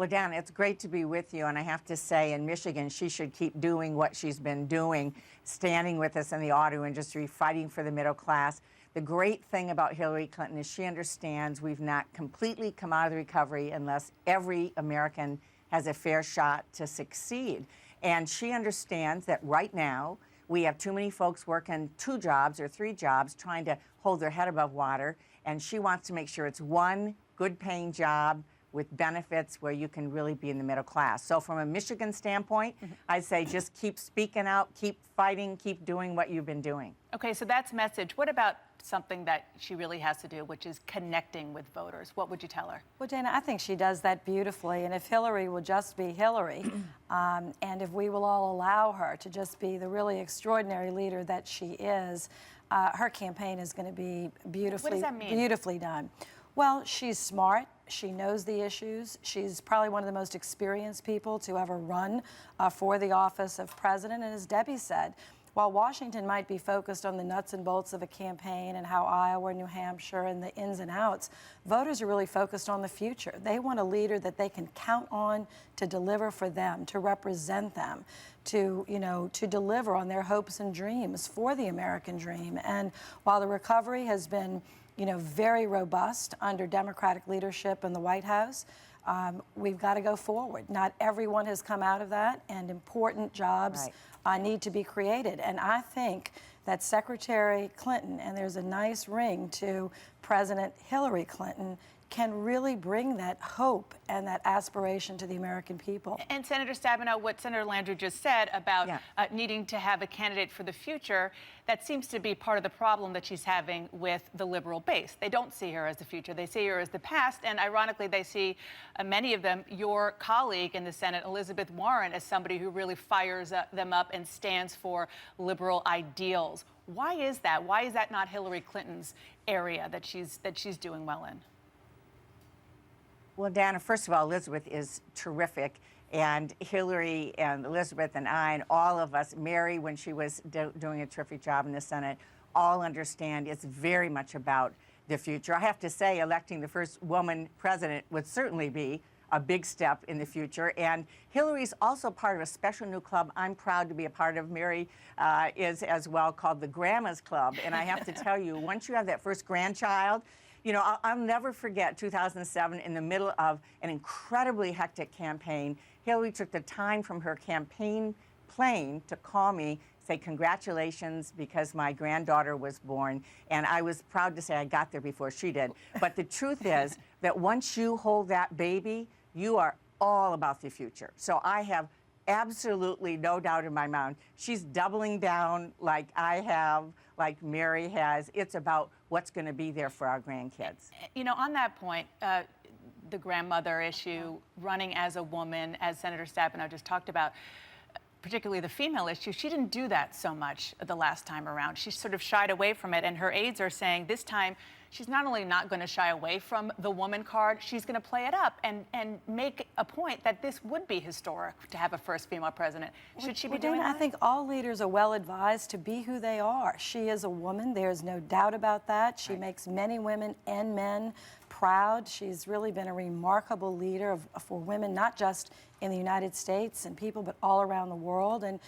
Well, Dan, it's great to be with you. And I have to say, in Michigan, she should keep doing what she's been doing, standing with us in the auto industry, fighting for the middle class. The great thing about Hillary Clinton is she understands we've not completely come out of the recovery unless every American has a fair shot to succeed. And she understands that right now we have too many folks working 2 jobs or 3 jobs trying to hold their head above water. And she wants to make sure it's one good paying job with benefits where you can really be in the middle class. So from a Michigan standpoint, I'd say just keep speaking out, keep fighting, keep doing what you've been doing. Okay, so that's message. What about something that she really has to do, which is connecting with voters? What would you tell her? Well, Dana, I think she does that beautifully. And if Hillary will just be Hillary, and if we will all allow her to just be the really extraordinary leader that she is, her campaign is going to be beautifully, what does that mean? Beautifully done. Well, she's smart. She knows the issues. She's probably one of the most experienced people to ever run for the office of president. And as Debbie said, while Washington might be focused on the nuts and bolts of a campaign and how Iowa, New Hampshire, and the ins and outs, voters are really focused on the future. They want a leader that they can count on to deliver for them, to represent them, to deliver on their hopes and dreams for the American dream. And while the recovery has been very robust under Democratic leadership in the White House, we've got to go forward. Not everyone has come out of that, and important jobs need to be created. And I think that Secretary Clinton, and there's a nice ring to President Hillary Clinton, can really bring that hope and that aspiration to the American people. And Senator Stabenow, what Senator Landrieu just said about needing to have a candidate for the future, that seems to be part of the problem that she's having with the liberal base. They don't see her as the future. They see her as the past. And ironically, they see many of them, your colleague in the Senate, Elizabeth Warren, as somebody who really fires them up and stands for liberal ideals. Why is that? Why is that not Hillary Clinton's area that she's doing well in? Well, Dana, first of all, Elizabeth is terrific. And Hillary and Elizabeth and I and all of us, Mary, when she was doing a terrific job in the Senate, all understand it's very much about the future. I have to say, electing the first woman president would certainly be a big step in the future. And Hillary's also part of a special new club I'm proud to be a part of. Mary is as well, called the Grandma's Club. And I have to tell you, once you have that first grandchild, I'll never forget 2007, in the middle of an incredibly hectic campaign. Hillary took the time from her campaign plane to call me, say congratulations because my granddaughter was born. And I was proud to say I got there before she did. But the truth is that once you hold that baby, you are all about the future. So I have absolutely no doubt in my mind. She's doubling down like I have, like Mary has. It's about what's going to be there for our grandkids. On that point, the grandmother issue, running as a woman, as Senator Stabenow just talked about, particularly the female issue, she didn't do that so much the last time around. She sort of shied away from it, and her aides are saying this time she's not only not going to shy away from the woman card, she's going to play it up and make a point that this would be historic to have a first female president. Should she be doing that? I think all leaders are well advised to be who they are. She is a woman. There's no doubt about that. She makes many women and men proud. She's really been a remarkable leader for women, not just in the United States and people, but all around the world. And,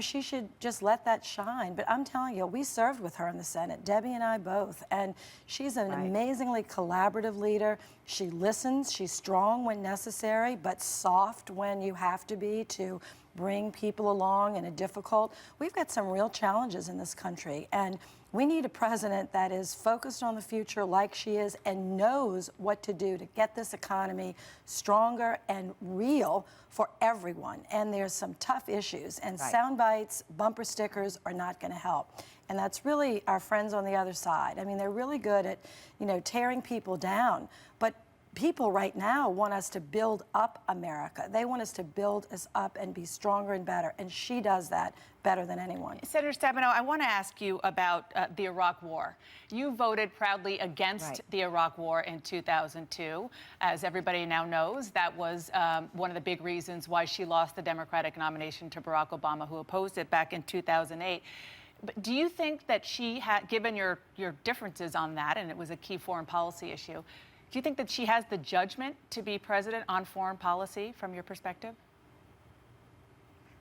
she should just let that shine. But I'm telling you, we served with her in the Senate, Debbie and I both. And she's an amazingly collaborative leader. She listens. She's strong when necessary, but soft when you have to be to bring people along in a difficult. We've got some real challenges in this country. And we need a president that is focused on the future like she is and knows what to do to get this economy stronger and real for everyone. And there's some tough issues, and sound bites, bumper stickers are not going to help. And that's really our friends on the other side. I mean, they're really good at, tearing people down. But people right now want us to build up America. They want us to build us up and be stronger and better. And she does that better than anyone. Senator Stabenow, I want to ask you about the Iraq War. You voted proudly against the Iraq War in 2002. As everybody now knows, that was one of the big reasons why she lost the Democratic nomination to Barack Obama, who opposed it back in 2008. But do you think that she had, given your differences on that, and it was a key foreign policy issue, Do you think that she has the judgment to be president on foreign policy from your perspective?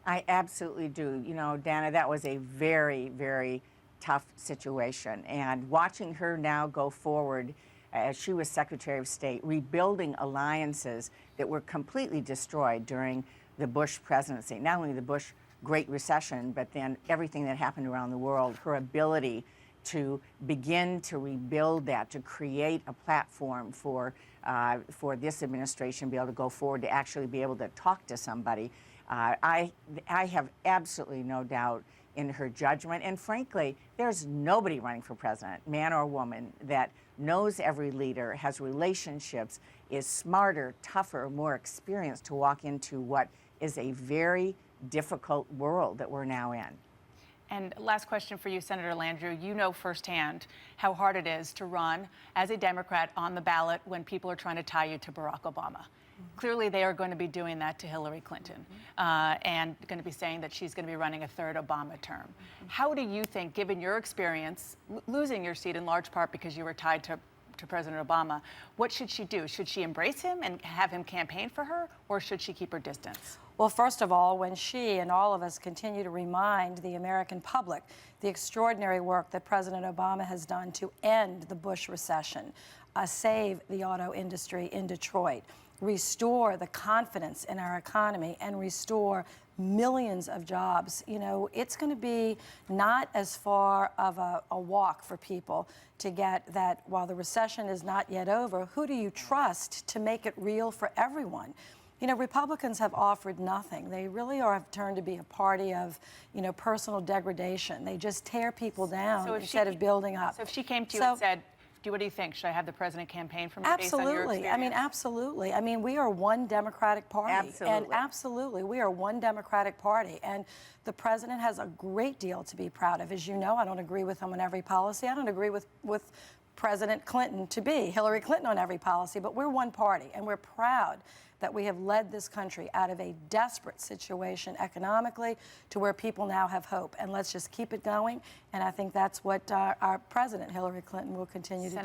I absolutely do. You know, Dana, that was a very, very tough situation. And watching her now go forward as she was Secretary of State, rebuilding alliances that were completely destroyed during the Bush presidency, not only the Bush Great Recession, but then everything that happened around the world, her ability to begin to rebuild that, to create a platform for this administration to be able to go forward, to actually be able to talk to somebody. I have absolutely no doubt in her judgment. And frankly, there's nobody running for president, man or woman, that knows every leader, has relationships, is smarter, tougher, more experienced to walk into what is a very difficult world that we're now in. And last question for you, Senator Landrieu. You know firsthand how hard it is to run as a Democrat on the ballot when people are trying to tie you to Barack Obama. Clearly, they are going to be doing that to Hillary Clinton and going to be saying that she's going to be running a third Obama term. How do you think, given your experience, losing your seat in large part because you were tied to President Obama, what should she do? Should she embrace him and have him campaign for her, or should she keep her distance? Well, first of all, when she and all of us continue to remind the American public the extraordinary work that President Obama has done to end the Bush recession, save the auto industry in Detroit, restore the confidence in our economy, and restore millions of jobs, you know, it's going to be not as far of a walk for people to get that while the recession is not yet over, who do you trust to make it real for everyone? You know, Republicans have offered nothing. They really have turned to be a party of, you know, personal degradation. They just tear people down instead of building up. So if she came to you and said, what do you think? Should I have the president campaign for me based on your experience? I mean, absolutely. I mean, we are one Democratic Party. Absolutely. And absolutely, we are one Democratic Party. And the president has a great deal to be proud of. As you know, I don't agree with him on every policy. I don't agree with President Clinton to be Hillary Clinton on every policy, but we're one party, and we're proud that we have led this country out of a desperate situation economically to where people now have hope. And let's just keep it going. And I think that's what our president, Hillary Clinton, will continue to do.